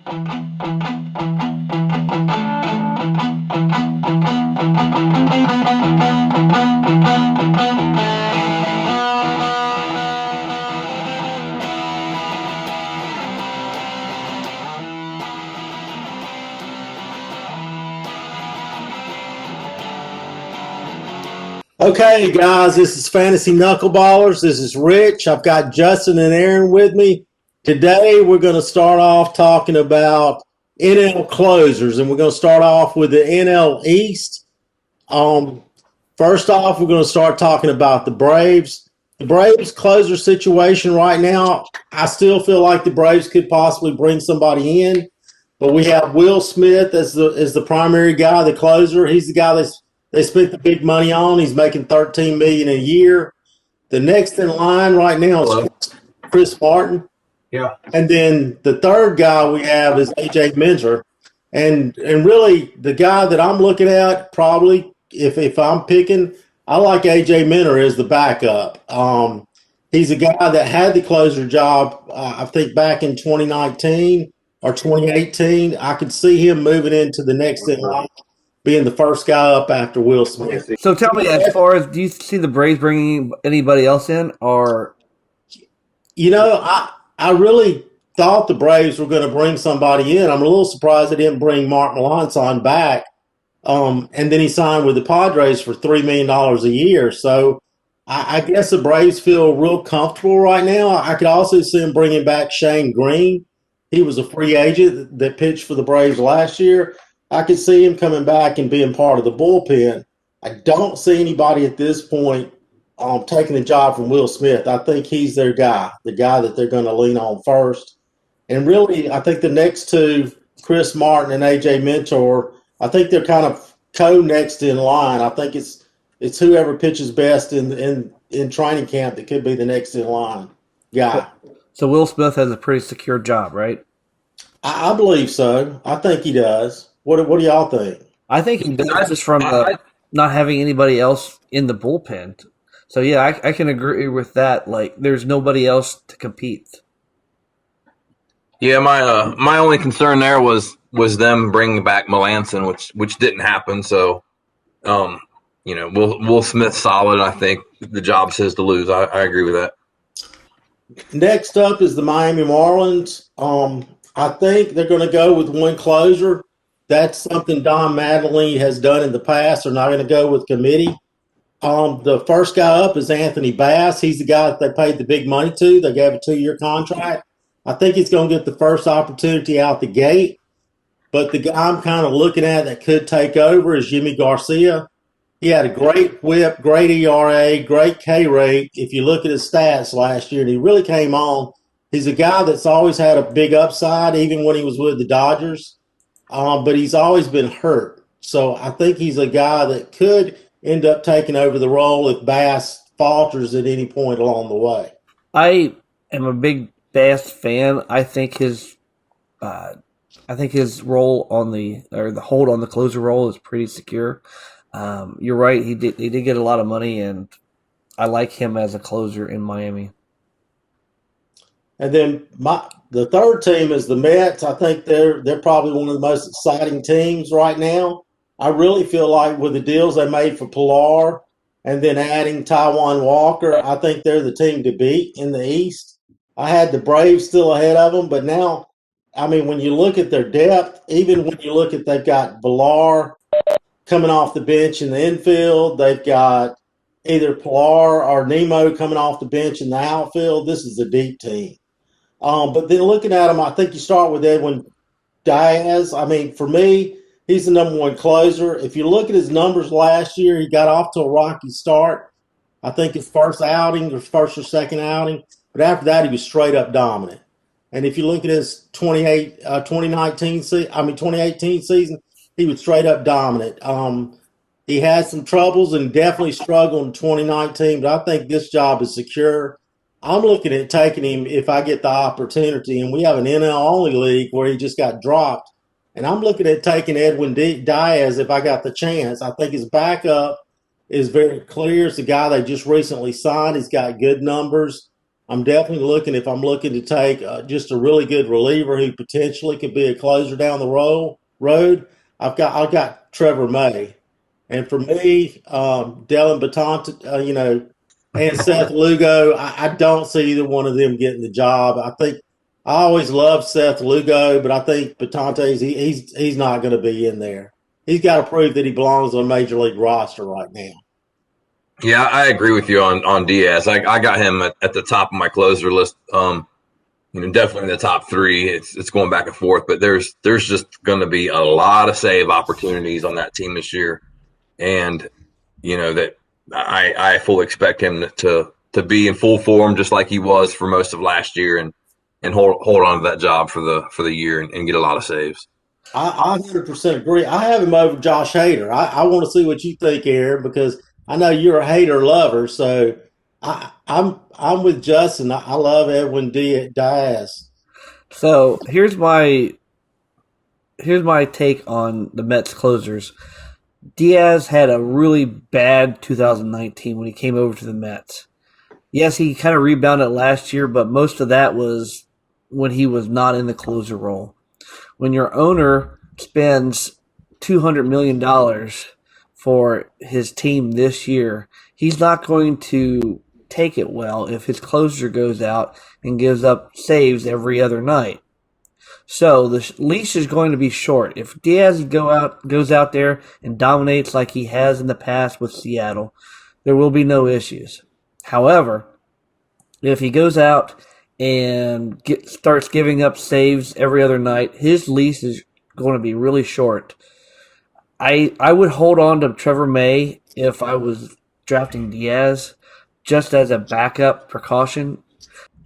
Okay, guys, this is Fantasy Knuckleballers. This is Rich. I've got Justin and Aaron with me. Today, we're going to start off talking about NL closers, and we're going to start off with the NL East. First off, we're going to start talking about the Braves. The Braves closer situation right now, I still feel like the Braves could possibly bring somebody in, but we have Will Smith as the primary guy, the closer. He's the guy they spent the big money on. He's making $13 million a year. The next in line right now is Chris Martin. Yeah. And then the third guy we have is AJ Minter. And really the guy that I'm looking at probably if I'm picking, I like AJ Minter as the backup. He's a guy that had the closer job, I think back in 2019 or 2018. I could see him moving into the next in line, being the first guy up after Will Smith. So tell me, as far as, do you see the Braves bringing anybody else in, or? You know, I really thought the Braves were going to bring somebody in. I'm a little surprised they didn't bring Mark Melancon back. And then he signed with the Padres for $3 million a year. So I guess the Braves feel real comfortable right now. I could also see him bringing back Shane Green. He was a free agent that pitched for the Braves last year. I could see him coming back and being part of the bullpen. I don't see anybody at this point taking the job from Will Smith. I think he's their guy, the guy that they're going to lean on first. And really, I think the next two, Chris Martin and AJ Minter, I think they're kind of co-next in line. I think it's whoever pitches best in training camp that could be the next in line guy. So Will Smith has a pretty secure job, right? I believe so. I think he does. What do y'all think? I think he does, just from not having anybody else in the bullpen. So, yeah, I can agree with that. Like, there's nobody else to compete. Yeah, my only concern there was them bringing back Melancon, which didn't happen. So, Will Smith's solid. I think the job's his to lose. I agree with that. Next up is the Miami Marlins. I think they're going to go with one closer. That's something Don Mattingly has done in the past. They're not going to go with committee. The first guy up is Anthony Bass. He's the guy that they paid the big money to. They gave a 2-year contract. I think he's going to get the first opportunity out the gate. But the guy I'm kind of looking at that could take over is Jimmy Garcia. He had a great whip, great ERA, great K rate. If you look at his stats last year, and he really came on. He's a guy that's always had a big upside, even when he was with the Dodgers. But he's always been hurt. So I think he's a guy that could end up taking over the role if Bass falters at any point along the way. I am a big Bass fan. I think his role on the hold on the closer role is pretty secure. You're right. He did get a lot of money, and I like him as a closer in Miami. And then the third team is the Mets. I think they're probably one of the most exciting teams right now. I really feel like with the deals they made for Pilar and then adding Taijuan Walker, I think they're the team to beat in the East. I had the Braves still ahead of them, but now, I mean, when you look at their depth, even when you look at they've got Pilar coming off the bench in the infield, they've got either Pilar or Nemo coming off the bench in the outfield. This is a deep team. But then looking at them, I think you start with Edwin Diaz. I mean, for me, he's the number one closer. If you look at his numbers last year, he got off to a rocky start. I think his first outing or first or second outing. But after that, he was straight up dominant. And if you look at his 2018 season, he was straight up dominant. He had some troubles and definitely struggled in 2019, but I think this job is secure. I'm looking at taking him if I get the opportunity, and we have an NL-only league where he just got dropped. And I'm looking at taking Edwin Diaz if I got the chance. I think his backup is very clear. It's the guy they just recently signed. He's got good numbers. I'm definitely looking, if I'm looking to take just a really good reliever who potentially could be a closer down the road. I've got Trevor May, and for me, Dylan Batonte, and Seth Lugo. I don't see either one of them getting the job. I always loved Seth Lugo, but I think Batonte's he's not going to be in there. He's got to prove that he belongs on a major league roster right now. Yeah, I agree with you on Diaz. I got him at the top of my closer list. Definitely in the top three. It's going back and forth, but there's just going to be a lot of save opportunities on that team this year, and that I fully expect him to be in full form just like he was for most of last year, and hold on to that job for the year and get a lot of saves. I 100% agree. I have him over Josh Hader. I want to see what you think, Aaron, because I know you're a Hader lover. So I'm with Justin. I love Edwin Diaz. So here's my take on the Mets closers. Diaz had a really bad 2019 when he came over to the Mets. Yes, he kind of rebounded last year, but most of that was when he was not in the closer role. When your owner spends $200 million for his team this year, he's not going to take it well if his closer goes out and gives up saves every other night. So the leash is going to be short. If Diaz goes out there and dominates like he has in the past with Seattle, there will be no issues. However, if he goes out and starts giving up saves every other night, his leash is going to be really short. I would hold on to Trevor May if I was drafting Diaz, just as a backup precaution.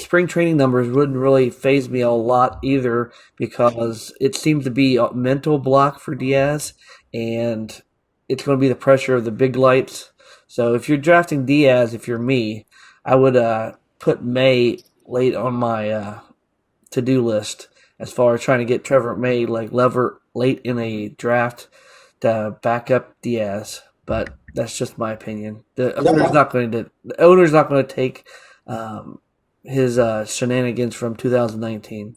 Spring training numbers wouldn't really faze me a lot either because it seems to be a mental block for Diaz, and it's going to be the pressure of the big lights. So if you're drafting Diaz, if you're me, I would put May late on my to-do list as far as trying to get Trevor May lever late in a draft to back up Diaz. But that's just my opinion. The owner's not going to take his shenanigans from 2019.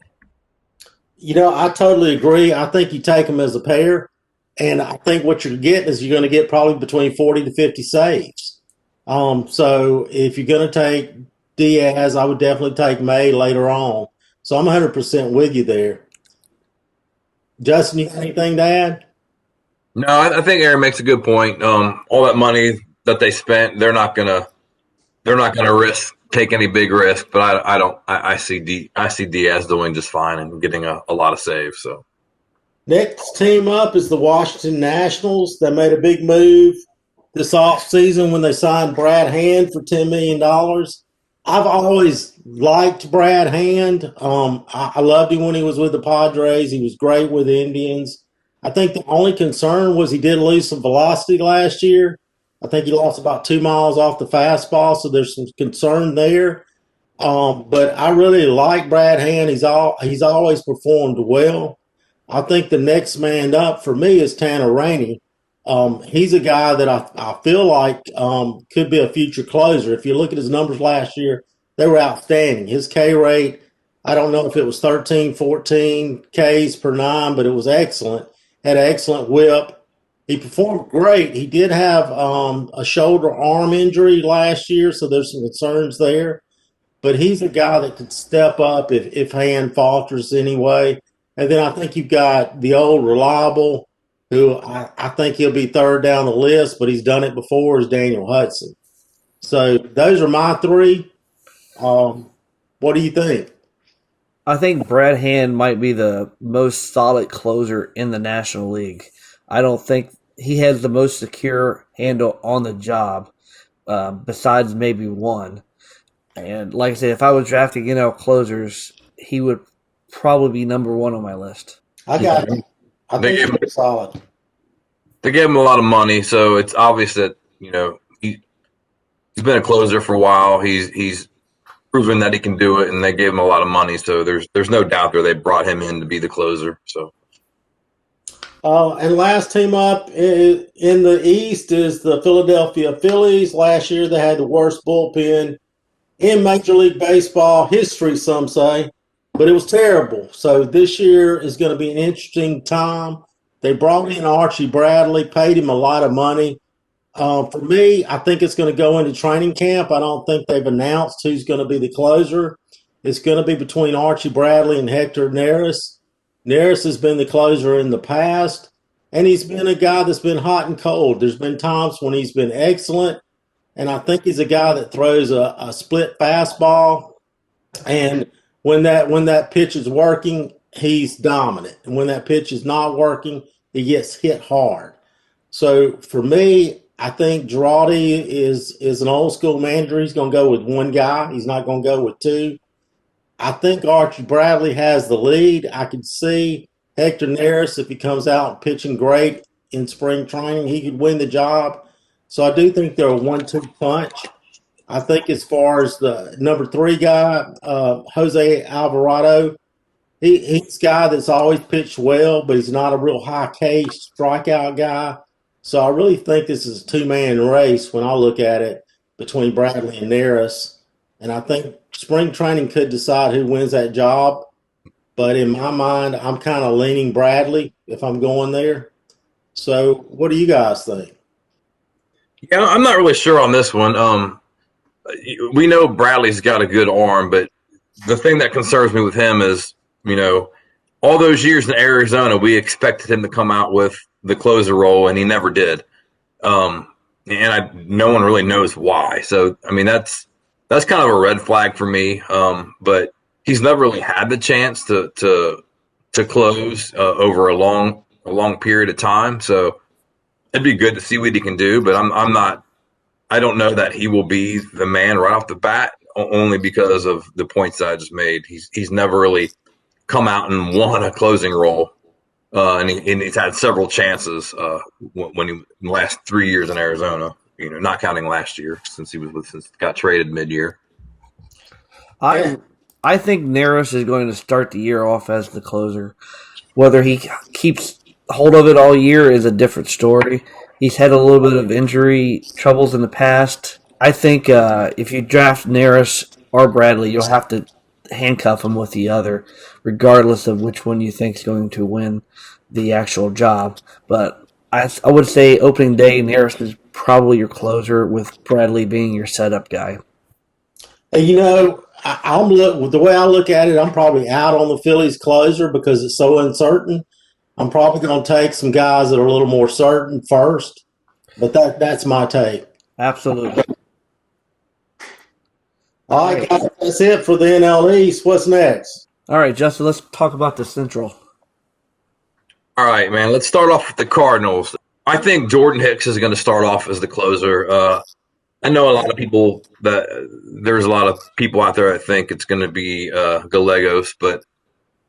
I totally agree. I think you take them as a pair, and I think what you're getting is you're going to get probably between 40 to 50 saves. So if you're going to take Diaz, I would definitely take May later on. So I'm 100% with you there. Justin, you got anything to add? No, I think Aaron makes a good point. All that money that they spent, they're not gonna take any big risk. But I see Diaz doing just fine and getting a lot of saves. So Next team up is the Washington Nationals. They made a big move this offseason when they signed Brad Hand for $10 million. I've always liked Brad Hand. I loved him when he was with the Padres. He was great with the Indians. I think the only concern was he did lose some velocity last year. I think he lost about 2 miles off the fastball, so there's some concern there. But I really like Brad Hand. He's always performed well. I think the next man up for me is Tanner Rainey. He's a guy that I feel like could be a future closer. If you look at his numbers last year, they were outstanding. His K rate, I don't know if it was 13, 14 Ks per nine, but it was excellent. Had an excellent whip. He performed great. He did have a shoulder arm injury last year, so there's some concerns there. But he's a guy that could step up if Hand falters anyway. And then I think you've got the old reliable, who I think he'll be third down the list, but he's done it before, is Daniel Hudson. So those are my three. What do you think? I think Brad Hand might be the most solid closer in the National League. I don't think he has the most secure handle on the job, besides maybe one. And like I said, if I was drafting NL closers, he would probably be number one on my list. I got him. I think he's pretty solid. They gave him a lot of money, so it's obvious that he's been a closer for a while. He's proven that he can do it, and they gave him a lot of money. So there's no doubt there they brought him in to be the closer. So. And last team up in the East is the Philadelphia Phillies. Last year they had the worst bullpen in Major League Baseball history, some say, but it was terrible. So this year is going to be an interesting time. They brought in Archie Bradley, paid him a lot of money. For me, I think it's going to go into training camp. I don't think they've announced who's going to be the closer. It's going to be between Archie Bradley and Hector Neris. Neris has been the closer in the past, and he's been a guy that's been hot and cold. There's been times when he's been excellent, and I think he's a guy that throws a split fastball, and when that pitch is working, he's dominant. And when that pitch is not working, he gets hit hard. So for me, I think Girardi is an old school manager. He's going to go with one guy. He's not going to go with two. I think Archie Bradley has the lead. I could see Hector Neris, if he comes out pitching great in spring training, he could win the job. So I do think they're a 1-2 punch. I think as far as the number 3 guy, Jose Alvarado, he's a guy that's always pitched well, but he's not a real high-K strikeout guy. So I really think this is a two-man race when I look at it between Bradley and Neris. And I think spring training could decide who wins that job. But in my mind, I'm kind of leaning Bradley if I'm going there. So what do you guys think? Yeah, I'm not really sure on this one. We know Bradley's got a good arm, but the thing that concerns me with him is, all those years in Arizona, we expected him to come out with the closer role, and he never did. No one really knows why. So, that's kind of a red flag for me. But he's never really had the chance to close over a long period of time. So it'd be good to see what he can do. But I don't know that he will be the man right off the bat, only because of the points that I just made. He's never really come out and won a closing role. And he's had several chances when he last 3 years in Arizona. Not counting last year since he got traded mid-year. I think Neris is going to start the year off as the closer. Whether he keeps hold of it all year is a different story. He's had a little bit of injury troubles in the past. I think if you draft Neris or Bradley, you'll have to handcuff him with the other, regardless of which one you think is going to win the actual job. But I would say opening day, Neris is probably your closer, with Bradley being your setup guy. The way I look at it, I'm probably out on the Phillies closer because it's so uncertain. I'm probably going to take some guys that are a little more certain first, but that's my take. Absolutely. All right, guys, that's it for the NL East. What's next? All right, Justin, let's talk about the Central. All right, man, let's start off with the Cardinals. I think Jordan Hicks is going to start off as the closer. I know there's a lot of people out there that think it's going to be Gallegos, but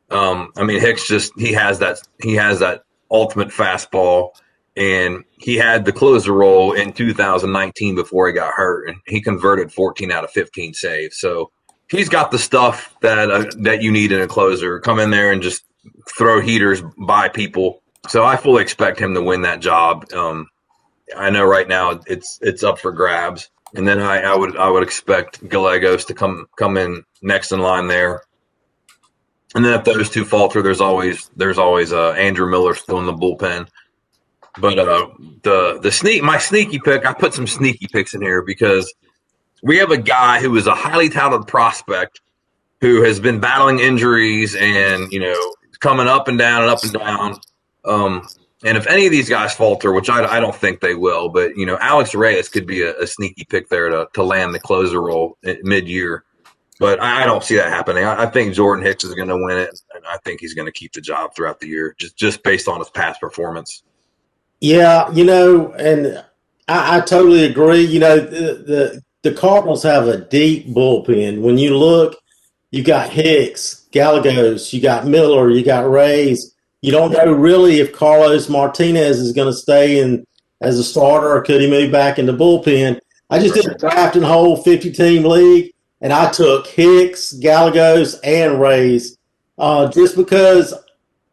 Hicks he has that ultimate fastball, and he had the closer role in 2019 before he got hurt, and he converted 14 out of 15 saves. So he's got the stuff that you need in a closer. Come in there and just throw heaters by people. So I fully expect him to win that job. I know right now it's up for grabs, and then I would expect Gallegos to come in next in line there. And then if those two falter, there's always Andrew Miller still in the bullpen. But my sneaky pick, I put some sneaky picks in here because we have a guy who is a highly touted prospect who has been battling injuries and coming up and down and up and down. And if any of these guys falter, which I don't think they will, but Alex Reyes could be a sneaky pick there to land the closer role mid-year. But I don't see that happening. I think Jordan Hicks is going to win it, and I think he's going to keep the job throughout the year, just based on his past performance. Yeah, and I totally agree. The Cardinals have a deep bullpen. When you look, you got Hicks, Gallegos, you got Miller, you got Reyes. You don't know really if Carlos Martinez is going to stay in as a starter or could he move back in the bullpen. I just did a draft and whole 50-team league, and I took Hicks, Gallegos, and Reyes just because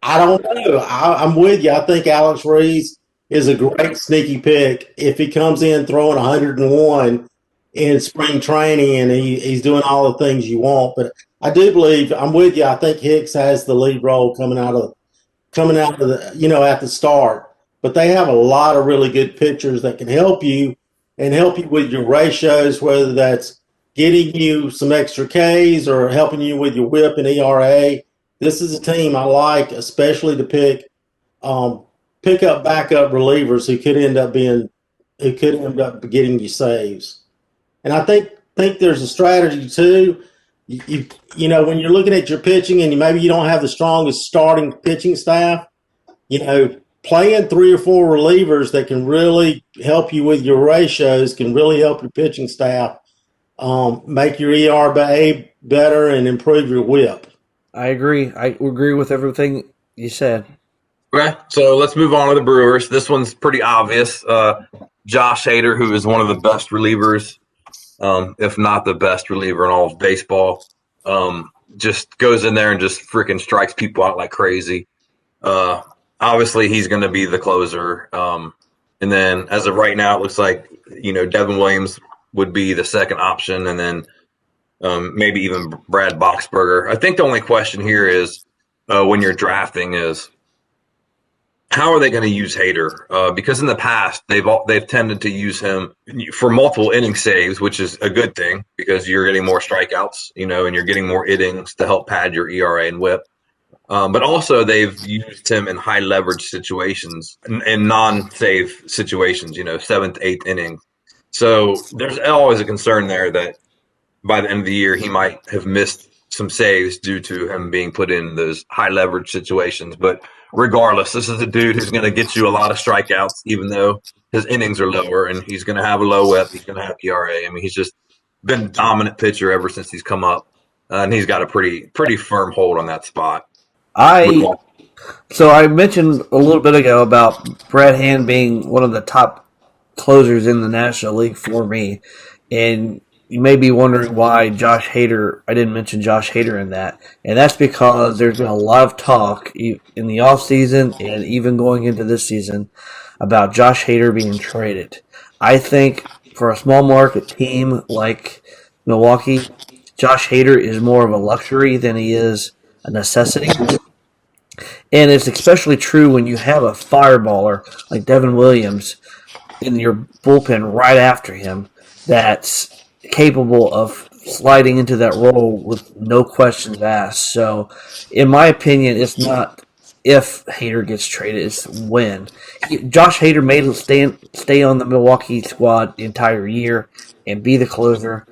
I don't know. I'm with you. I think Alex Reyes is a great sneaky pick. If he comes in throwing 101, in spring training, and he's doing all the things you want. But I do believe I'm with you. I think Hicks has the lead role coming out of the at the start. But they have a lot of really good pitchers that can help you and help you with your ratios, whether that's getting you some extra Ks or helping you with your WHIP and ERA. This is a team I like, especially to pick up backup relievers who could end up getting you saves. And I think there's a strategy too. When you're looking at your pitching and maybe you don't have the strongest starting pitching staff, playing 3 or 4 relievers that can really help you with your ratios can really help your pitching staff make your ERA better and improve your WHIP. I agree. I agree with everything you said. Okay, so let's move on to the Brewers. This one's pretty obvious. Josh Hader, who is one of the best relievers, if not the best reliever in all of baseball, just goes in there and just freaking strikes people out like crazy. Obviously, he's going to be the closer. And then as of right now, it looks like, Devin Williams would be the second option, and then maybe even Brad Boxberger. I think the only question here is when you're drafting is how are they going to use Hader? Because in the past, they've tended to use him for multiple inning saves, which is a good thing because you're getting more strikeouts, and you're getting more innings to help pad your ERA and WHIP. But also they've used him in high leverage situations and non-save situations, 7th, 8th inning. So there's always a concern there that by the end of the year he might have missed some saves due to him being put in those high leverage situations. But regardless, this is a dude who's going to get you a lot of strikeouts, even though his innings are lower, and he's going to have a low WHIP. He's going to have ERA. I mean, he's just been a dominant pitcher ever since he's come up, and he's got a pretty firm hold on that spot. So I mentioned a little bit ago about Brad Hand being one of the top closers in the National League for me, and you may be wondering why I didn't mention Josh Hader in that, and that's because there's been a lot of talk in the offseason and even going into this season about Josh Hader being traded. I think for a small market team like Milwaukee, Josh Hader is more of a luxury than he is a necessity. And it's especially true when you have a fireballer like Devin Williams in your bullpen right after him that's capable of sliding into that role with no questions asked. So, in my opinion, it's not if Hader gets traded, it's when. Josh Hader may stay on the Milwaukee squad the entire year and be the closer,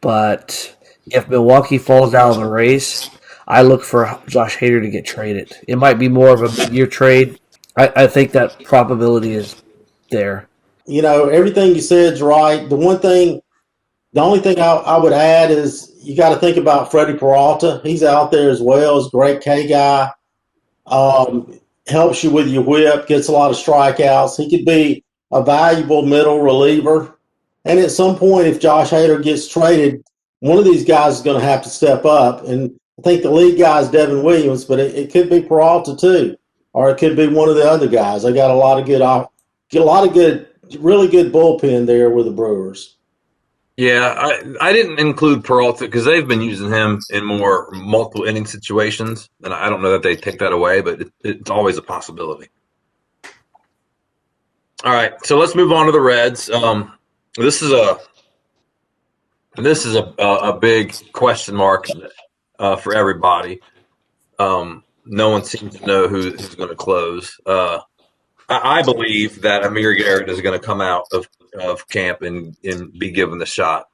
but if Milwaukee falls out of the race, I look for Josh Hader to get traded. It might be more of a mid-year trade. I think that probability is there. Everything you said is right. The only thing I would add is you got to think about Freddie Peralta. He's out there as well. He's a great K guy. Helps you with your WHIP, gets a lot of strikeouts. He could be a valuable middle reliever. And at some point, if Josh Hader gets traded, one of these guys is going to have to step up. And I think the lead guy is Devin Williams, but it could be Peralta too, or it could be one of the other guys. They got a lot of really good bullpen there with the Brewers. Yeah, I didn't include Peralta because they've been using him in more multiple inning situations, and I don't know that they take that away, but it's always a possibility. All right, so let's move on to the Reds. This is a big question mark for everybody. No one seems to know who's going to close. I believe that Amir Garrett is going to come out of camp and be given the shot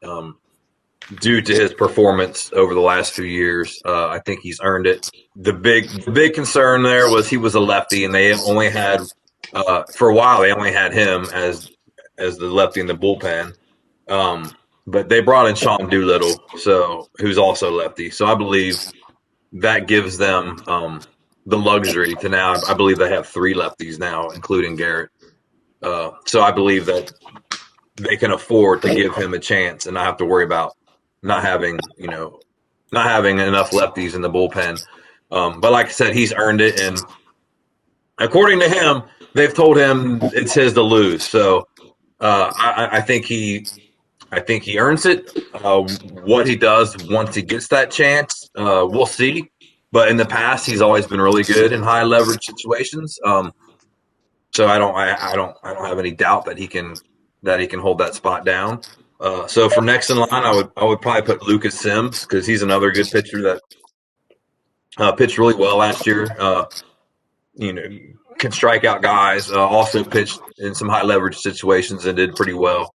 due to his performance over the last few years. I think he's earned it. The big concern there was he was a lefty, and they only had for a while they only had him as the lefty in the bullpen. But they brought in Sean Doolittle, who's also lefty. So I believe that gives them the luxury to now. I believe they have 3 lefties now, including Garrett. So I believe that they can afford to give him a chance and not have to worry about not having enough lefties in the bullpen. But like I said, he's earned it, and according to him, they've told him it's his to lose. So I think I think he earns it. What he does once he gets that chance, we'll see. But in the past, he's always been really good in high leverage situations. So I don't have any doubt that he can hold that spot down. So for next in line, I would probably put Lucas Sims because he's another good pitcher that pitched really well last year. You know, can strike out guys. Also pitched in some high leverage situations and did pretty well.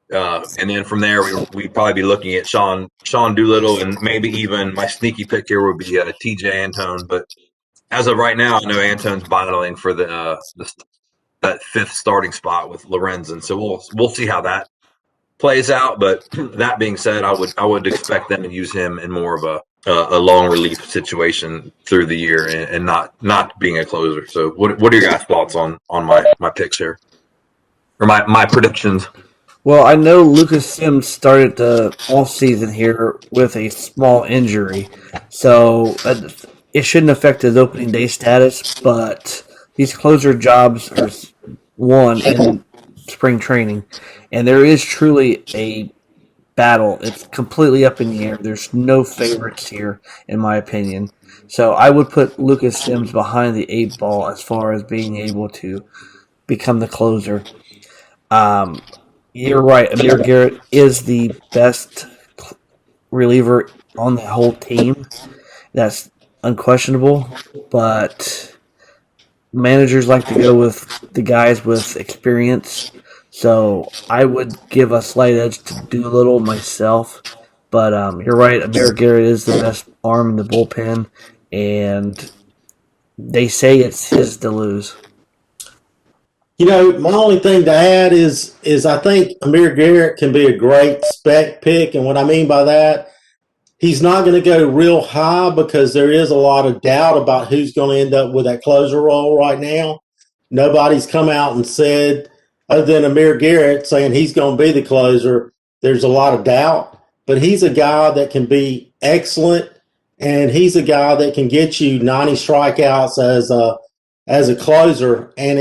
And then from there, we'd probably be looking at Sean Doolittle, and maybe even my sneaky pick here would be T.J. Antone. But as of right now, I know Antone's battling for that fifth starting spot with Lorenzen. So we'll see how that plays out. But that being said, I would expect them to use him in more of a long relief situation through the year and not being a closer. So what are your guys' thoughts on my picks here or my predictions? Well, I know Lucas Sims started the off season here with a small injury, so it shouldn't affect his opening day status. But these closer jobs are won in spring training, and there is truly a battle. It's completely up in the air. There's no favorites here, in my opinion. So I would put Lucas Sims behind the 8 ball as far as being able to become the closer. You're right. Amir Garrett is the best reliever on the whole team. That's unquestionable. But managers like to go with the guys with experience. So I would give a slight edge to Doolittle myself. But you're right. Amir Garrett is the best arm in the bullpen. And they say it's his to lose. You know, my only thing to add is I think Amir Garrett can be a great spec pick, and what I mean by that, he's not going to go real high because there is a lot of doubt about who's going to end up with that closer role right now. Nobody's come out and said, other than Amir Garrett saying he's going to be the closer, there's a lot of doubt. But he's a guy that can be excellent, and he's a guy that can get you 90 strikeouts as a closer, and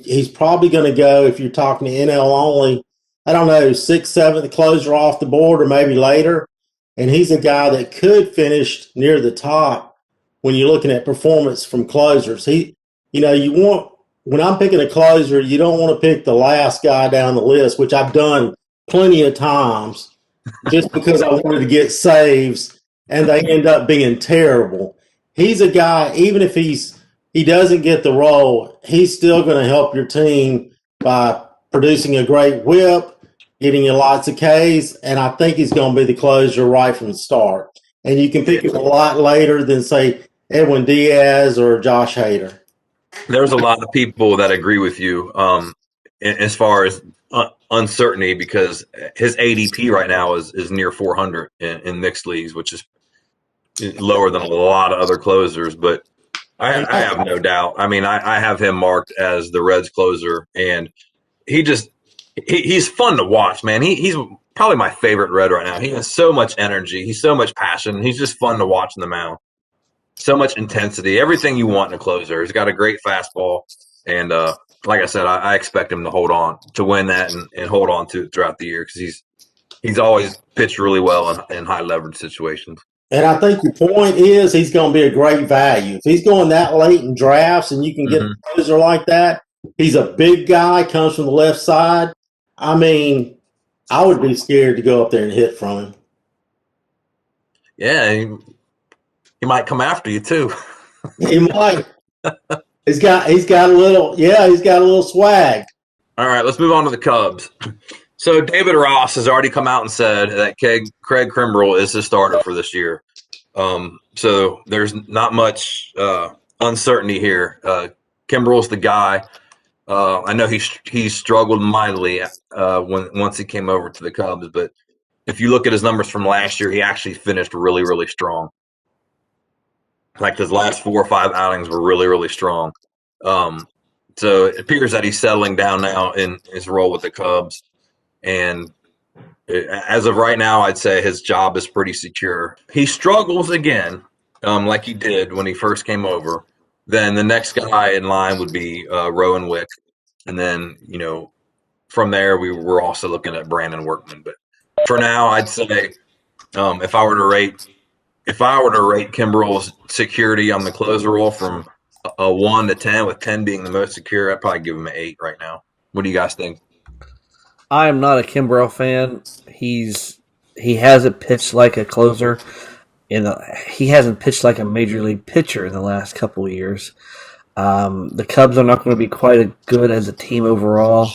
he's probably going to go, if you're talking to NL only, I don't know, 6th, 7th closer off the board or maybe later. And he's a guy that could finish near the top when you're looking at performance from closers. When I'm picking a closer, you don't want to pick the last guy down the list, which I've done plenty of times just because I wanted to get saves, and they end up being terrible. He's a guy, even if he doesn't get the role, he's still going to help your team by producing a great whip, getting you lots of Ks, and I think he's going to be the closer right from the start. And you can pick him a lot later than, say, Edwin Diaz or Josh Hader. There's a lot of people that agree with you as far as uncertainty because his ADP right now is near 400 in mixed leagues, which is lower than a lot of other closers, but I have no doubt. I mean, I have him marked as the Reds closer, and he's fun to watch, man. He's probably my favorite Red right now. He has so much energy. He's so much passion. He's just fun to watch in the mound. So much intensity, everything you want in a closer. He's got a great fastball, and like I said, I expect him to win that and hold on to it throughout the year because he's always pitched really well in high leverage situations. And I think your point is he's going to be a great value. If he's going that late in drafts and you can get a closer like that, he's a big guy, comes from the left side. I mean, I would be scared to go up there and hit from him. Yeah, he might come after you too. He might. He's got a little swag. All right, let's move on to the Cubs. So David Ross has already come out and said that Craig Kimbrel is his starter for this year. So there's not much uncertainty here. Kimbrel's the guy. I know he struggled mightily once he came over to the Cubs, but if you look at his numbers from last year, he actually finished really, really strong. Like his last 4 or 5 outings were really, really strong. So it appears that he's settling down now in his role with the Cubs. And as of right now, I'd say his job is pretty secure. He struggles again, like he did when he first came over. Then the next guy in line would be Rowan Wick. And then, from there, we were also looking at Brandon Workman. But for now, I'd say if I were to rate Kimbrel's security on the closer role from a 1 to 10, with 10 being the most secure, I'd probably give him an 8 right now. What do you guys think? I am not a Kimbrel fan. He hasn't pitched like a closer. He hasn't pitched like a major league pitcher in the last couple of years. The Cubs are not going to be quite as good as a team overall.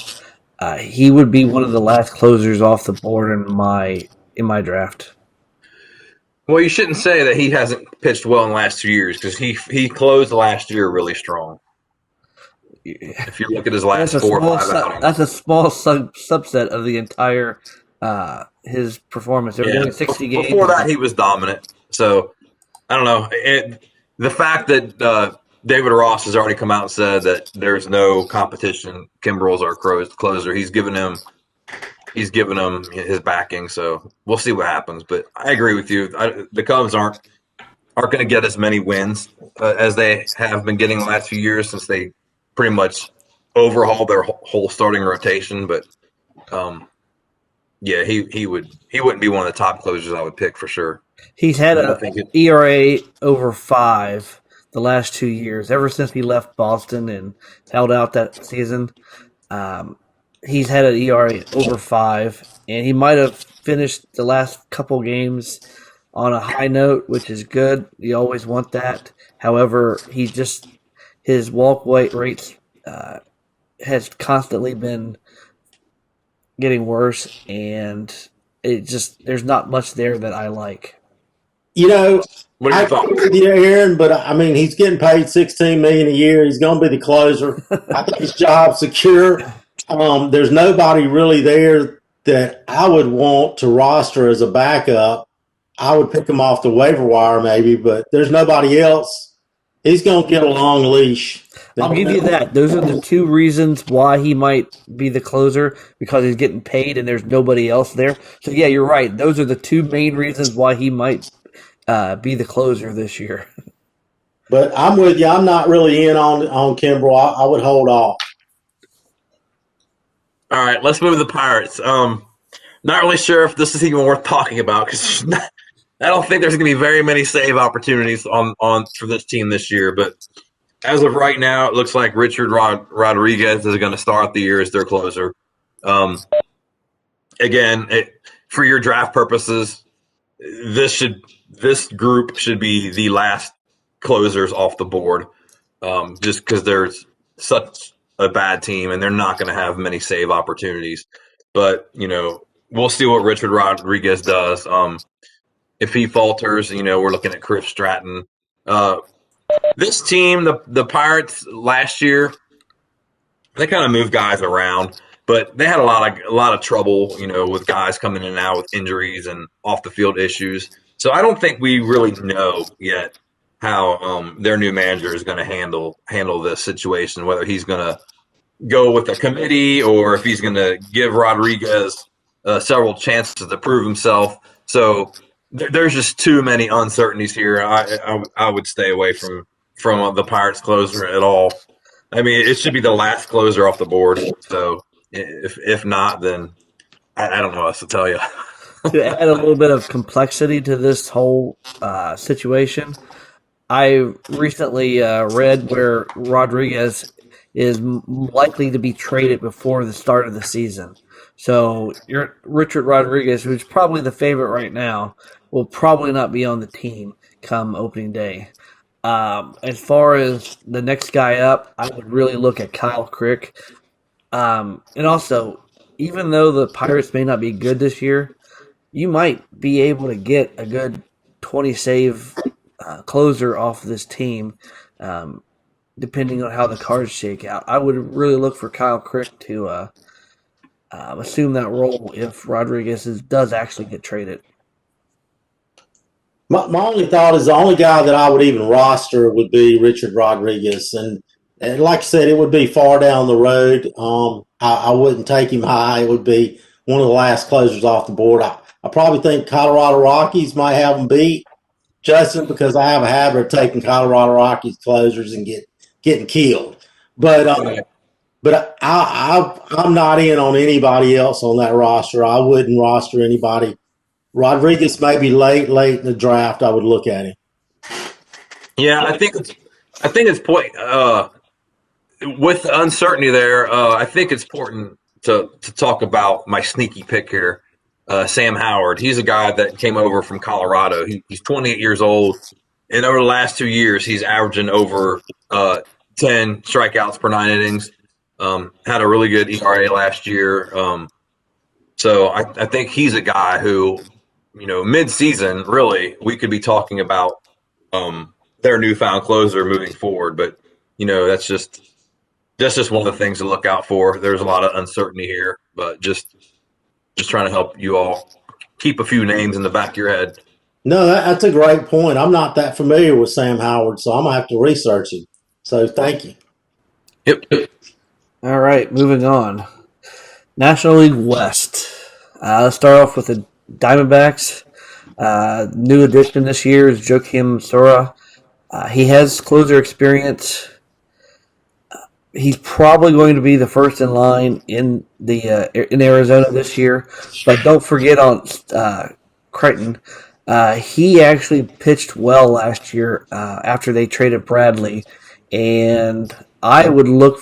He would be one of the last closers off the board in my draft. Well, you shouldn't say that he hasn't pitched well in the last 2 years, because he closed last year really strong. If you look at his last 4 or 5 outings, that's a small subset of the entire his performance. They were doing 60 games. Before that, he was dominant. So I don't know. The fact that David Ross has already come out and said that there's no competition. Kimbrel's our closer. He's given him his backing. So we'll see what happens. But I agree with you. The Cubs aren't going to get as many wins as they have been getting the last few years, since they pretty much overhauled their whole starting rotation. But yeah, he wouldn't be one of the top closers I would pick for sure. He's had an ERA over 5 the last 2 years, ever since he left Boston and held out that season. He's had an ERA over 5, and he might have finished the last couple games on a high note, which is good. You always want that. However, his walk rates has constantly been getting worse, and there's not much there that I like. I agree with you, Aaron, but I mean, he's getting paid $16 million a year. He's going to be the closer. I think his job's secure. There's nobody really there that I would want to roster as a backup. I would pick him off the waiver wire maybe, but there's nobody else. He's going to get a long leash. I'll give you that. Those are the 2 reasons why he might be the closer, because he's getting paid and there's nobody else there. So, yeah, you're right. Those are the 2 main reasons why he might be the closer this year. But I'm with you. I'm not really in on Kimbrel. I would hold off. All right, let's move to the Pirates. Not really sure if this is even worth talking about, because I don't think there's going to be very many save opportunities on for this team this year. But as of right now, it looks like Richard Rodriguez is going to start the year as their closer. Again, for your draft purposes, this group should be the last closers off the board, just because there's such a bad team and they're not going to have many save opportunities. But we'll see what Richard Rodriguez does. If he falters, we're looking at Chris Stratton. This team, the Pirates last year, they kind of moved guys around, but they had a lot of trouble, with guys coming in and out with injuries and off the field issues. So I don't think we really know yet how their new manager is going to handle this situation, whether he's going to go with a committee or if he's going to give Rodriguez several chances to prove himself. So there's just too many uncertainties here. I would stay away from the Pirates closer at all. I mean, it should be the last closer off the board. So if not, then I don't know what else to tell you. To add a little bit of complexity to this whole situation, I recently read where Rodriguez is likely to be traded before the start of the season. So Richard Rodriguez, who's probably the favorite right now, will probably not be on the team come opening day. As far as the next guy up, I would really look at Kyle Crick. And also, even though the Pirates may not be good this year, you might be able to get a good 20-save closer off this team, depending on how the cards shake out. I would really look for Kyle Crick to assume that role if Rodriguez does actually get traded. My only thought is the only guy that I would even roster would be Richard Rodriguez. And like I said, it would be far down the road. I wouldn't take him high. It would be one of the last closers off the board. I probably think Colorado Rockies might have him beat, Justin, because I have a habit of taking Colorado Rockies closers and getting killed. But But I'm not in on anybody else on that roster. I wouldn't roster anybody. Rodriguez may be late in the draft. I would look at him. Yeah, I think it's point with the uncertainty there. I think it's important to talk about my sneaky pick here, Sam Howard. He's a guy that came over from Colorado. He's 28 years old, and over the last 2 years, he's averaging over 10 strikeouts per 9 innings. Had a really good ERA last year. So I think he's a guy who, mid-season, really, we could be talking about their newfound closer moving forward. But that's just one of the things to look out for. There's a lot of uncertainty here, but just trying to help you all keep a few names in the back of your head. No, that's a great point. I'm not that familiar with Sam Howard, so I'm gonna have to research him. So thank you. Yep. All right, moving on. National League West. Let's start off with the Diamondbacks. New addition this year is Joakim Sora. He has closer experience. He's probably going to be the first in line in Arizona this year. But don't forget on Crichton. He actually pitched well last year after they traded Bradley, and I would look.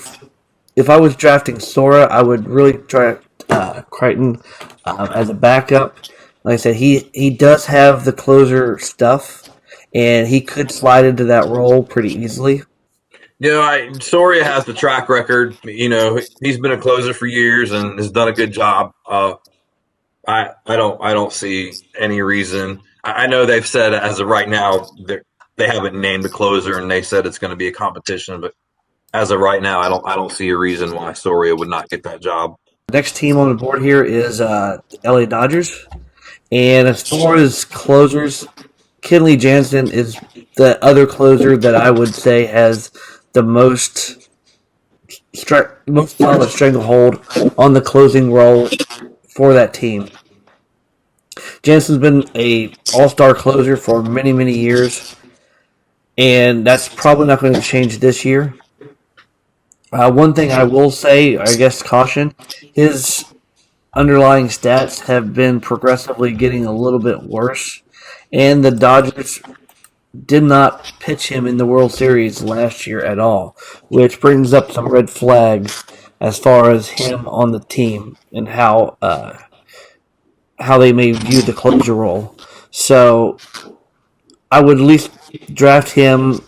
If I was drafting Sora, I would really try Crichton as a backup. Like I said, he does have the closer stuff, and he could slide into that role pretty easily. Soria has the track record. He's been a closer for years and has done a good job. I don't see any reason. I know they've said as of right now they haven't named a closer, and they said it's going to be a competition, but as of right now, I don't see a reason why Soria would not get that job. Next team on the board here is LA Dodgers. And as far as closers, Kenley Jansen is the other closer that I would say has the most solid stranglehold on the closing role for that team. Jansen's been a all-star closer for many, many years, and that's probably not going to change this year. One thing I will say, I guess caution, his underlying stats have been progressively getting a little bit worse, and the Dodgers did not pitch him in the World Series last year at all, which brings up some red flags as far as him on the team and how they may view the closer role. So I would at least draft him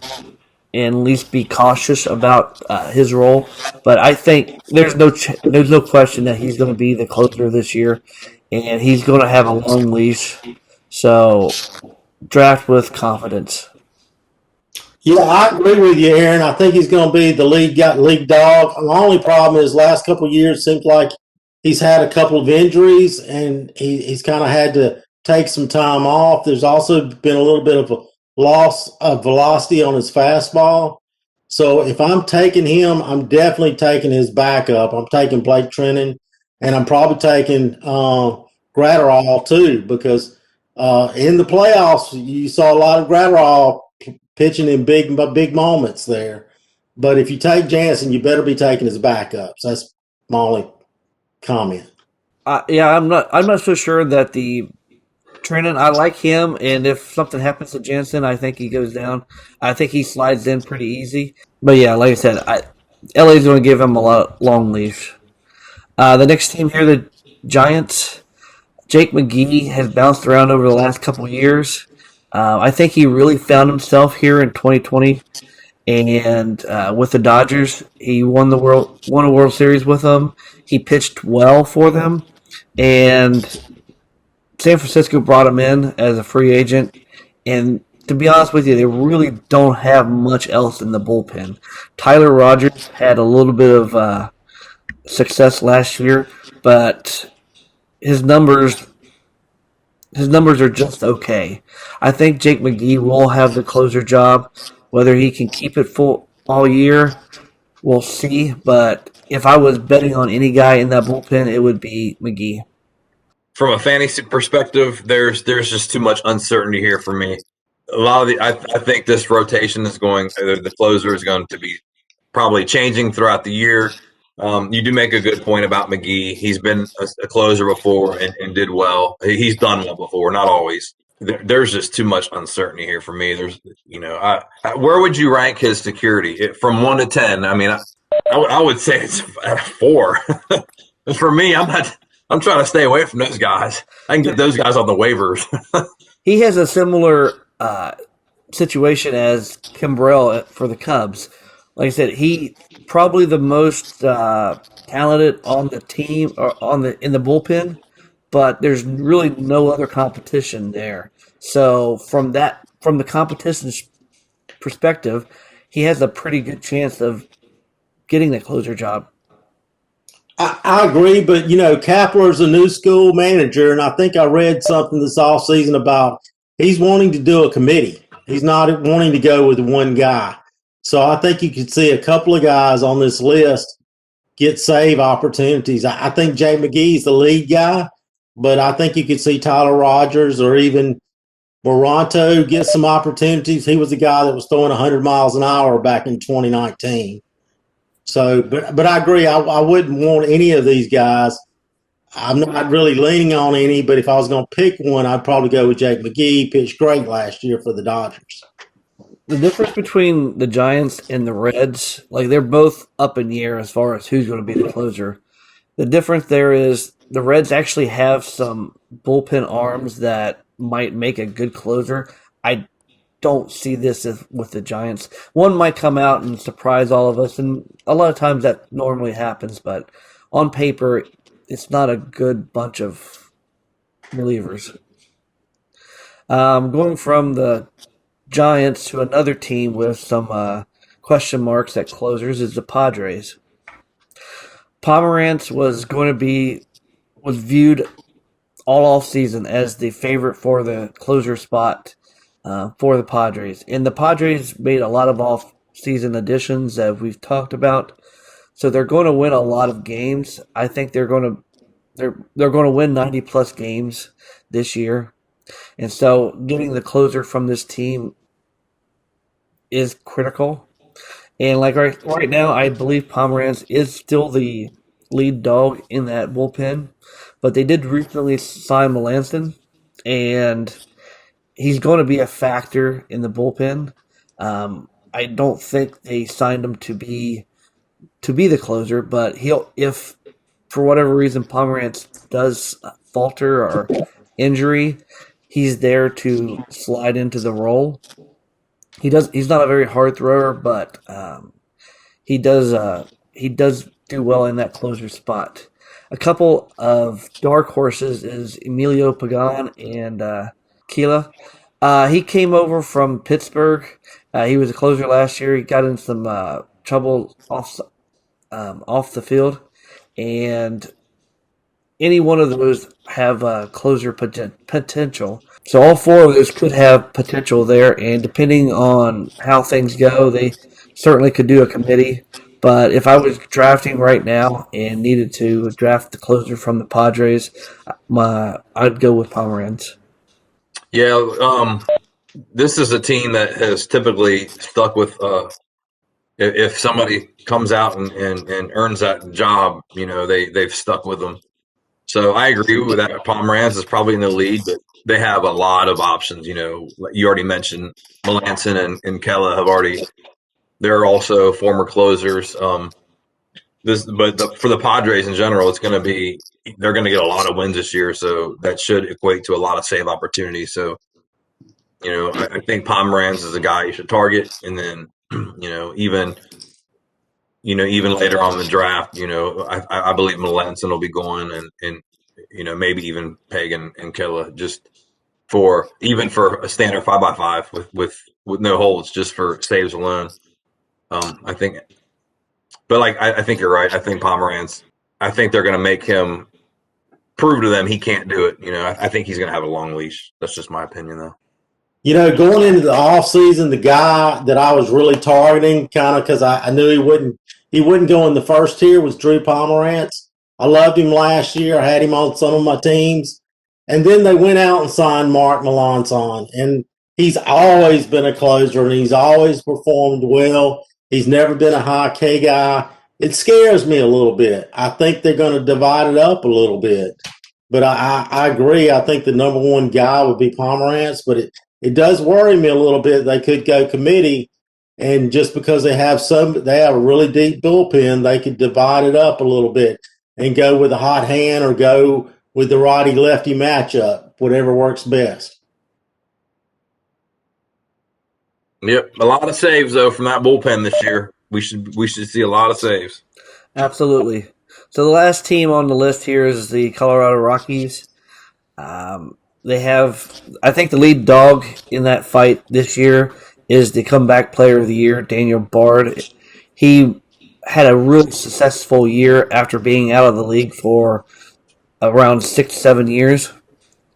and at least be cautious about his role. But I think there's no question that he's going to be the closer this year, and he's going to have a long leash. So draft with confidence. Yeah, I agree with you, Aaron. I think he's going to be the lead dog. The only problem is last couple of years seems like he's had a couple of injuries, and he's kind of had to take some time off. There's also been a little bit of a loss of velocity on his fastball. So if I'm taking him, I'm definitely taking his backup. I'm taking Blake Trinan, and I'm probably taking Gratterall too, because in the playoffs you saw a lot of Gratterall pitching in big moments there. But if you take Jansen, you better be taking his backups. That's my only comment. I'm not so sure that the Trinan, I like him, and if something happens to Jansen, I think he goes down. I think he slides in pretty easy. But yeah, like I said, LA's going to give him a long leash. The next team here, the Giants. Jake McGee has bounced around over the last couple of years. I think he really found himself here in 2020, and with the Dodgers, he won a World Series with them. He pitched well for them, and San Francisco brought him in as a free agent, and to be honest with you, they really don't have much else in the bullpen. Tyler Rogers had a little bit of success last year, but his numbers are just okay. I think Jake McGee will have the closer job. Whether he can keep it full all year, we'll see. But if I was betting on any guy in that bullpen, it would be McGee. From a fantasy perspective, there's just too much uncertainty here for me. A lot of I think this rotation is the closer is going to be probably changing throughout the year. You do make a good point about McGee. He's been a closer before and did well. He's done well before, not always. There's just too much uncertainty here for me. There's, where would you rank his security from 1 to 10? I mean, I would say it's at a 4. For me, I'm trying to stay away from those guys. I can get those guys on the waivers. He has a similar situation as Kimbrel for the Cubs. Like I said, he probably the most talented on the team or in the bullpen, but there's really no other competition there. So from the competition's perspective, he has a pretty good chance of getting the closer job. I agree, but Kapler's a new school manager, and I think I read something this offseason about he's wanting to do a committee. He's not wanting to go with one guy. So I think you could see a couple of guys on this list get save opportunities. I think Jay McGee's the lead guy, but I think you could see Tyler Rogers or even Moronto get some opportunities. He was the guy that was throwing 100 miles an hour back in 2019. So, but I agree. I wouldn't want any of these guys. I'm not really leaning on any, but if I was going to pick one, I'd probably go with Jake McGee. He pitched great last year for the Dodgers. The difference between the Giants and the Reds, like they're both up in the air as far as who's going to be the closer. The difference there is the Reds actually have some bullpen arms that might make a good closer. I don't see this with the Giants. One might come out and surprise all of us, and a lot of times that normally happens, but on paper, it's not a good bunch of relievers. Going from the Giants to another team with some question marks at closers is the Padres. Pomeranz was viewed all off season as the favorite for the closer spot for the Padres. And the Padres made a lot of off-season additions that we've talked about. So they're going to win a lot of games. I think they're going to win 90-plus games this year. And so getting the closer from this team is critical. And like right now, I believe Pomeranz is still the lead dog in that bullpen. But they did recently sign Melanson, and he's going to be a factor in the bullpen. I don't think they signed him to be the closer, but if for whatever reason Pomeranz does falter or injury, he's there to slide into the role. He's not a very hard thrower, but he does do well in that closer spot. A couple of dark horses is Emilio Pagan and Keela. He came over from Pittsburgh. He was a closer last year. He got in some trouble off the field, and any one of those have closer potential. So all four of those could have potential there, and depending on how things go, they certainly could do a committee. But if I was drafting right now and needed to draft the closer from the Padres, I'd go with Pomeranz. Yeah, this is a team that has typically stuck with if somebody comes out and earns that job, they've stuck with them. So I agree with that. Pomeranz is probably in the lead, but they have a lot of options. You already mentioned Melanson and Kella they're also former closers. For the Padres in general, they're going to get a lot of wins this year, so that should equate to a lot of save opportunities. So, I think Pomeranz is a guy you should target, and then, even later on in the draft, I believe Melanson will be going, and maybe even Pagan and Kella just for a standard 5x5 with no holds, just for saves alone. I think, but I think you're right. I think Pomeranz. I think they're going to make him prove to them he can't do it. I think he's going to have a long leash. That's just my opinion, though. Going into the offseason, the guy that I was really targeting, kind of because I knew he wouldn't go in the first tier, was Drew Pomeranz. I loved him last year. I had him on some of my teams, and then they went out and signed Mark Melanson, and he's always been a closer, and he's always performed well. He's never been a high K guy. it scares me a little bit. I think they're going to divide it up a little bit. But I agree. I think the number one guy would be Pomerantz, but it does worry me a little bit. They could go committee, and just because they have a really deep bullpen, they could divide it up a little bit and go with a hot hand or go with the righty lefty matchup, whatever works best. Yep, a lot of saves though from that bullpen this year. We should see a lot of saves. Absolutely. So the last team on the list here is the Colorado Rockies. They have, I think, the lead dog in that fight this year is the comeback player of the year, Daniel Bard. He had a real successful year after being out of the league for around 6 to 7 years.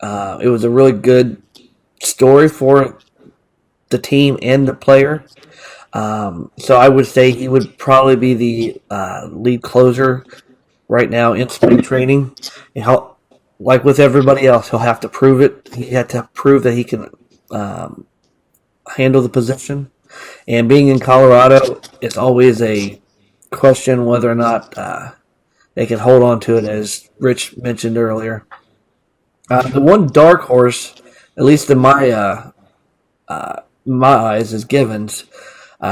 It was a really good story for the team and the player. So I would say he would probably be the lead closer right now in spring training. And like with everybody else, he'll have to prove it. He had to prove that he can handle the position. And being in Colorado, it's always a question whether or not they can hold on to it, as Rich mentioned earlier. The one dark horse, at least in my eyes, is Givens.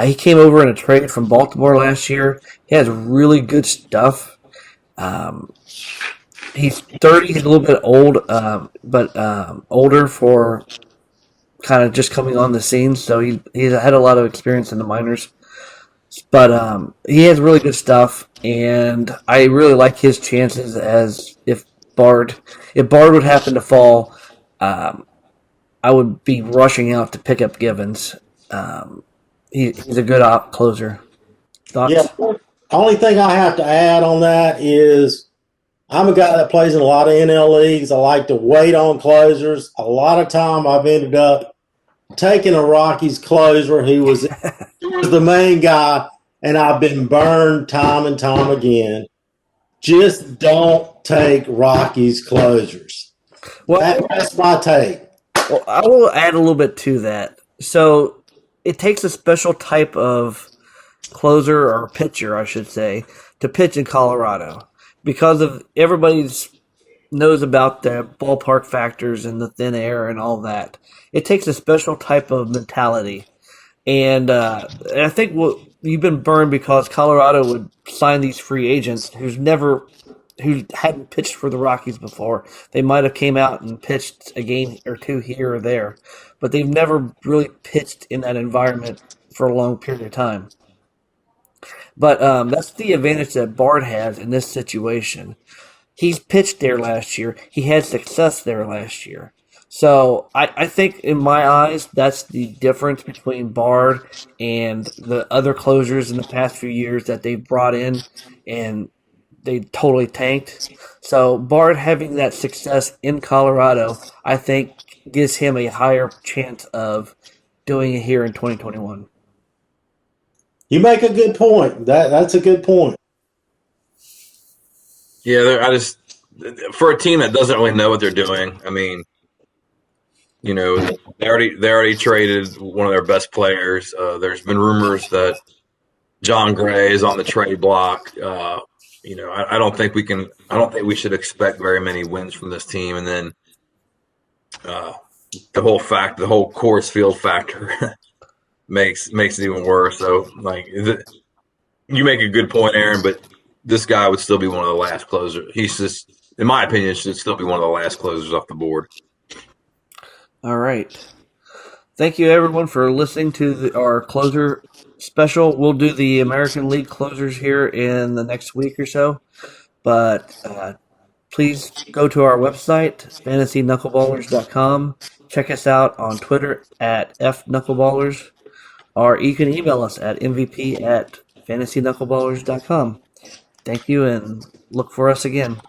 He came over in a trade from Baltimore last year. He has really good stuff. He's 30. He's a little bit old, but older for kind of just coming on the scene. So he's had a lot of experience in the minors. But he has really good stuff, and I really like his chances as if Bard would happen to fall, I would be rushing out to pick up Givens. He's a good closer. Thoughts? Yeah. Only thing I have to add on that is I'm a guy that plays in a lot of NL leagues. I like to wait on closers. A lot of time I've ended up taking a Rockies closer who was the main guy, and I've been burned time and time again. Just don't take Rockies closers. Well, That's my take. Well, I will add a little bit to that. So it takes a special type of closer or pitcher, I should say, to pitch in Colorado because of everybody knows about the ballpark factors and the thin air and all that. It takes a special type of mentality, and I think you've been burned because Colorado would sign these free agents who hadn't pitched for the Rockies before. They might have came out and pitched a game or two here or there, but they've never really pitched in that environment for a long period of time. But that's the advantage that Bard has in this situation. He's pitched there last year. He had success there last year. So I think in my eyes, that's the difference between Bard and the other closers in the past few years that they've brought in and they totally tanked. So Bard having that success in Colorado, I think, gives him a higher chance of doing it here in 2021. You make a good point. That's a good point. Yeah, for a team that doesn't really know what they're doing. I mean, you know, they already traded one of their best players. There's been rumors that John Gray is on the trade block. You know, I don't think we should expect very many wins from this team. And then the whole Coors Field factor makes it even worse. So, like, you make a good point, Aaron, but this guy would still be one of the last closers. He's just, in my opinion, should still be one of the last closers off the board. All right. Thank you, everyone, for listening to our closer special. We'll do the American League closers here in the next week or so. But please go to our website, fantasyknuckleballers.com. Check us out on Twitter at FKnuckleballers. Or you can email us at mvp@fantasyknuckleballers.com. Thank you, and look for us again.